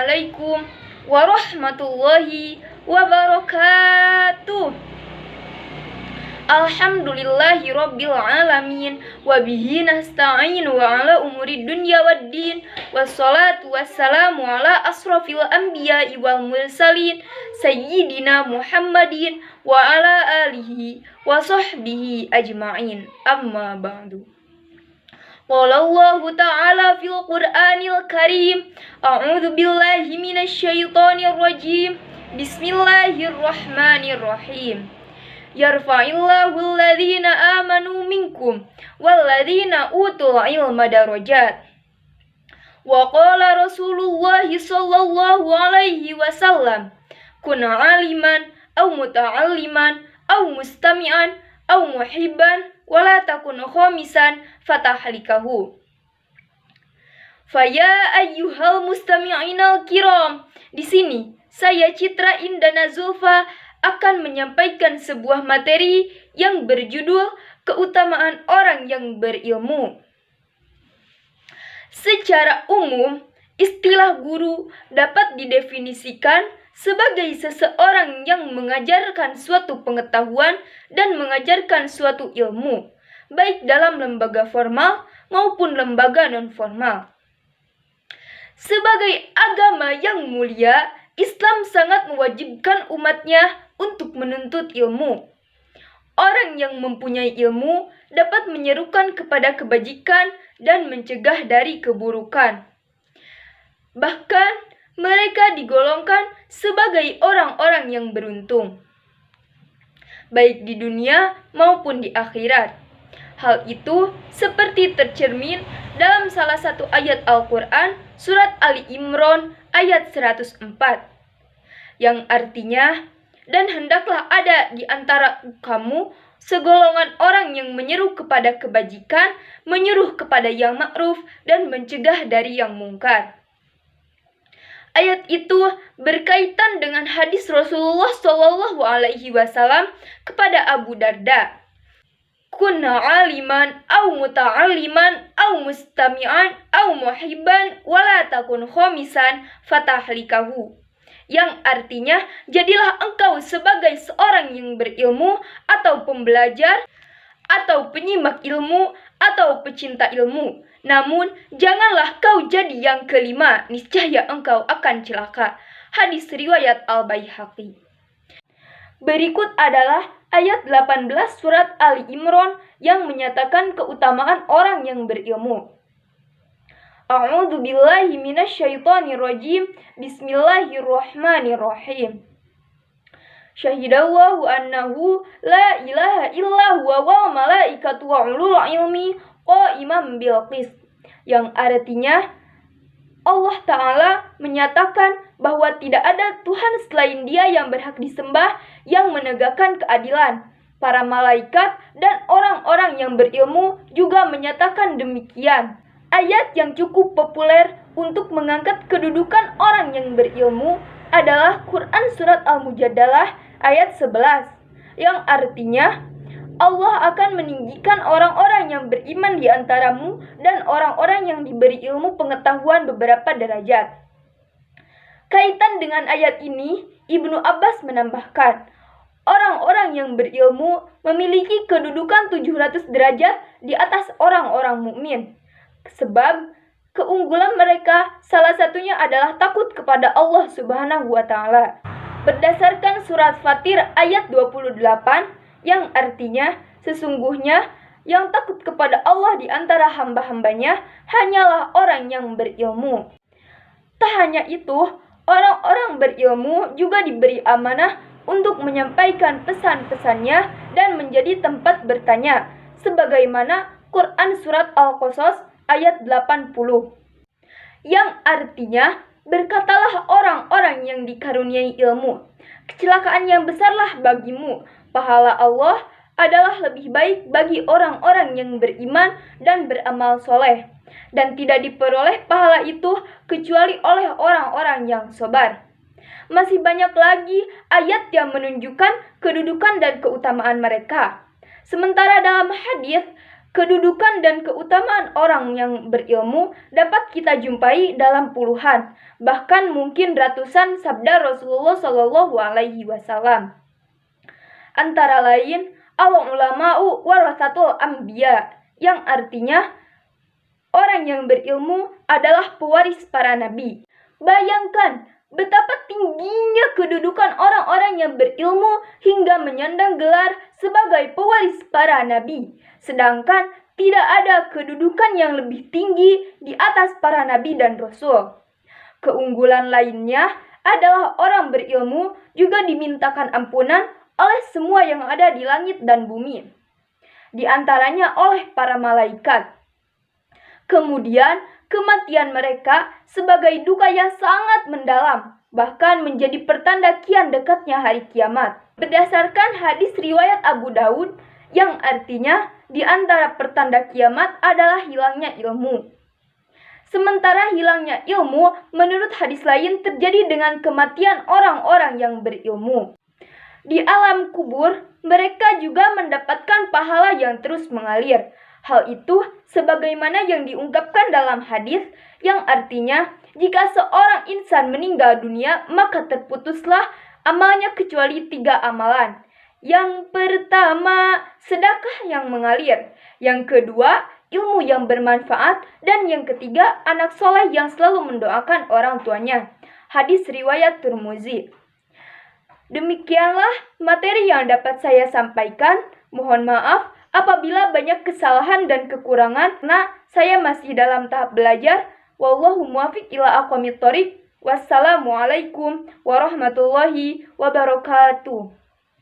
Assalamualaikum warahmatullahi wabarakatuh. Alhamdulillahi rabbil alamin wa bihi nasta'in wa ala umuri dunya waddin wassalatu wassalamu ala asrafil anbiya'i wal mursalin sayyidina Muhammadin wa ala alihi wa sahbihi ajma'in, amma ba'du. Qala Allah ta'ala fil Qur'anil Karim, a'udzu billahi minasy syaithanir rajim. Bismillahirrahmanirrahim. Yarfa'illahu alladhina amanu minkum walladhina utul ilma darajat. Wa qala Rasulullah sallallahu alaihi wasallam, kun aliman aw muta'alliman aw mustami'an aw muhibban wala takun khamisan fatahlikahu. Faya ayyuhal mustami'inal kiram. Di sini saya Citra Indana Zulfa akan menyampaikan sebuah materi yang berjudul keutamaan orang yang berilmu. Secara umum, istilah guru dapat didefinisikan sebagai seseorang yang mengajarkan suatu pengetahuan dan mengajarkan suatu ilmu, baik dalam lembaga formal maupun lembaga non-formal. Sebagai agama yang mulia, Islam sangat mewajibkan umatnya untuk menuntut ilmu. Orang yang mempunyai ilmu dapat menyerukan kepada kebajikan dan mencegah dari keburukan. Bahkan, mereka digolongkan sebagai orang-orang yang beruntung, baik di dunia maupun di akhirat. Hal itu seperti tercermin dalam salah satu ayat Al-Quran, surat Ali Imran ayat 104, yang artinya, dan hendaklah ada di antara kamu segolongan orang yang menyeru kepada kebajikan, menyuruh kepada yang ma'ruf, dan mencegah dari yang mungkar. Ayat itu berkaitan dengan hadis Rasulullah Shallallahu Alaihi Wasallam kepada Abu Darda. Kunna aliman, au muta'alliman, au mustami'an, au muhibban, wala takun khomisan fatahlikahu. Yang artinya, jadilah engkau sebagai seorang yang berilmu, atau pembelajar, atau penyimak ilmu, atau pecinta ilmu. Namun, janganlah kau jadi yang kelima, niscaya engkau akan celaka. Hadis riwayat Al-Baihaqi. Berikut adalah ayat 18 surat Ali Imran yang menyatakan keutamaan orang yang berilmu. A'udzu billahi minasy syaithanir rajim. Bismillahirrahmanirrahim. Syahidallahu annahu la ilaha illa huwa wal malaikatu wa ulul ilmi qa'iman bil qist, yang artinya Allah Ta'ala menyatakan bahwa tidak ada Tuhan selain Dia yang berhak disembah, yang menegakkan keadilan. Para malaikat dan orang-orang yang berilmu juga menyatakan demikian. Ayat yang cukup populer untuk mengangkat kedudukan orang yang berilmu adalah Quran Surat Al-Mujadalah ayat 11, yang artinya Allah akan meninggikan orang-orang yang beriman di antaramu dan orang-orang yang diberi ilmu pengetahuan beberapa derajat. Kaitan dengan ayat ini, Ibnu Abbas menambahkan, orang-orang yang berilmu memiliki kedudukan 700 derajat di atas orang-orang mukmin. Sebab keunggulan mereka salah satunya adalah takut kepada Allah Subhanahu wa Ta'ala. Berdasarkan surat Fatir ayat 28, yang artinya sesungguhnya yang takut kepada Allah di antara hamba-hambanya hanyalah orang yang berilmu. Tak hanya itu, orang-orang berilmu juga diberi amanah untuk menyampaikan pesan-pesannya dan menjadi tempat bertanya, sebagaimana Quran Surat Al-Qasas ayat 80, yang artinya, berkatalah orang-orang yang dikaruniai ilmu, kecelakaan yang besarlah bagimu, pahala Allah adalah lebih baik bagi orang-orang yang beriman dan beramal soleh, dan tidak diperoleh pahala itu kecuali oleh orang-orang yang sabar. Masih banyak lagi ayat yang menunjukkan kedudukan dan keutamaan mereka. Sementara dalam hadis, Kedudukan dan keutamaan orang yang berilmu dapat kita jumpai dalam puluhan, bahkan mungkin ratusan sabda Rasulullah Shallallahu Alaihi Wasallam. Antara lain, al-ulama'u warasatul anbiya, yang artinya orang yang berilmu adalah pewaris para nabi. Bayangkan betapa tingginya kedudukan orang-orang yang berilmu hingga menyandang gelar sebagai pewaris para nabi. Sedangkan tidak ada kedudukan yang lebih tinggi di atas para nabi dan rasul. Keunggulan lainnya adalah orang berilmu juga dimintakan ampunan oleh semua yang ada di langit dan bumi, di antaranya oleh para malaikat. Kemudian, kematian mereka sebagai duka yang sangat mendalam, bahkan menjadi pertanda kian dekatnya hari kiamat. Berdasarkan hadis riwayat Abu Daud, yang artinya di antara pertanda kiamat adalah hilangnya ilmu. Sementara hilangnya ilmu, menurut hadis lain terjadi dengan kematian orang-orang yang berilmu. Di alam kubur, mereka juga mendapatkan pahala yang terus mengalir. Hal itu sebagaimana yang diungkapkan dalam hadis, yang artinya jika seorang insan meninggal dunia, maka terputuslah amalnya kecuali 3 amalan. Yang pertama, sedekah yang mengalir. Yang kedua, ilmu yang bermanfaat. Dan yang ketiga, anak soleh yang selalu mendoakan orang tuanya. Hadis riwayat Tirmizi. Demikianlah materi yang dapat saya sampaikan. Mohon maaf apabila banyak kesalahan dan kekurangan, karena saya masih dalam tahap belajar. Wallahu muwaffiq ila aqwamit thoriq. Wassalamualaikum warahmatullahi wabarakatuh.